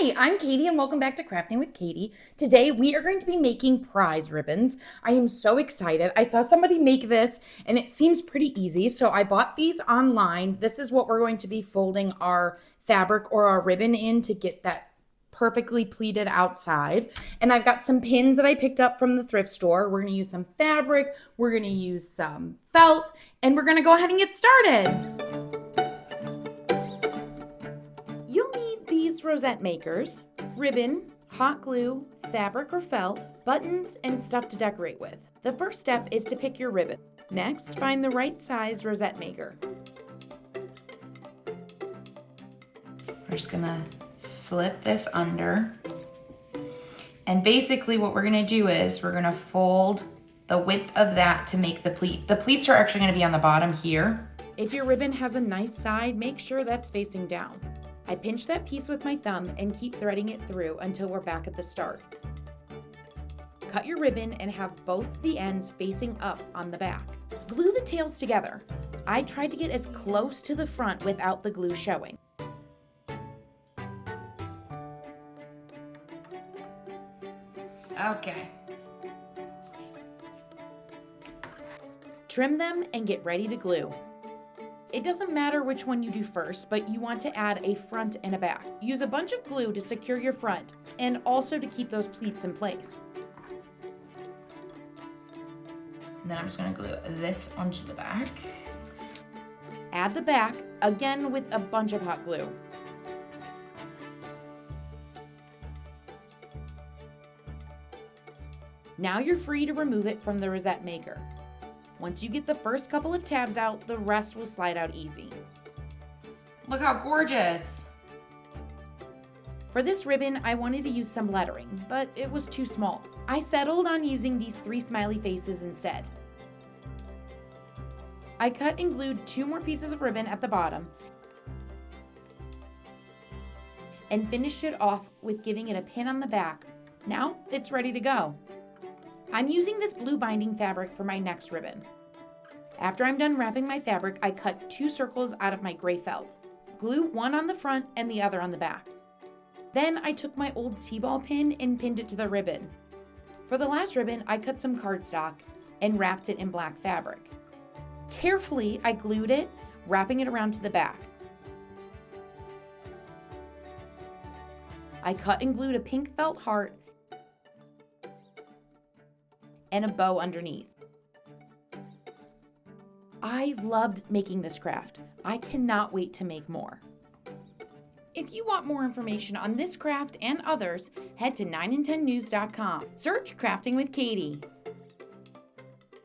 Hi, I'm Katie and welcome back to Crafting with Katie. Today we are going to be making prize ribbons. I am so excited. I saw somebody make this and it seems pretty easy, so I bought these online. This is what we're going to be folding our fabric or our ribbon in to get that perfectly pleated outside. And I've got some pins that I picked up from the thrift store. We're going to use some fabric, we're going to use some felt, and we're going to go ahead and get started. You'll need these rosette makers, ribbon, hot glue, fabric or felt, buttons, and stuff to decorate with. The first step is to pick your ribbon. Next, find the right size rosette maker. We're just gonna slip this under. And basically what we're gonna do is we're gonna fold the width of that to make the pleat. The pleats are actually gonna be on the bottom here. If your ribbon has a nice side, make sure that's facing down. I pinch that piece with my thumb and keep threading it through until we're back at the start. Cut your ribbon and have both the ends facing up on the back. Glue the tails together. I tried to get as close to the front without the glue showing. Okay. Trim them and get ready to glue. It doesn't matter which one you do first, but you want to add a front and a back. Use a bunch of glue to secure your front and also to keep those pleats in place. And then I'm just gonna glue this onto the back. Add the back, again with a bunch of hot glue. Now you're free to remove it from the rosette maker. Once you get the first couple of tabs out, the rest will slide out easy. Look how gorgeous. For this ribbon, I wanted to use some lettering, but it was too small. I settled on using these 3 smiley faces instead. I cut and glued 2 more pieces of ribbon at the bottom and finished it off with giving it a pin on the back. Now it's ready to go. I'm using this blue binding fabric for my next ribbon. After I'm done wrapping my fabric, I cut 2 circles out of my gray felt. Glue one on the front and the other on the back. Then I took my old T-ball pin and pinned it to the ribbon. For the last ribbon, I cut some cardstock and wrapped it in black fabric. Carefully, I glued it, wrapping it around to the back. I cut and glued a pink felt heart and a bow underneath. I loved making this craft. I cannot wait to make more. If you want more information on this craft and others, head to 9and10news.com. Search Crafting with Katie.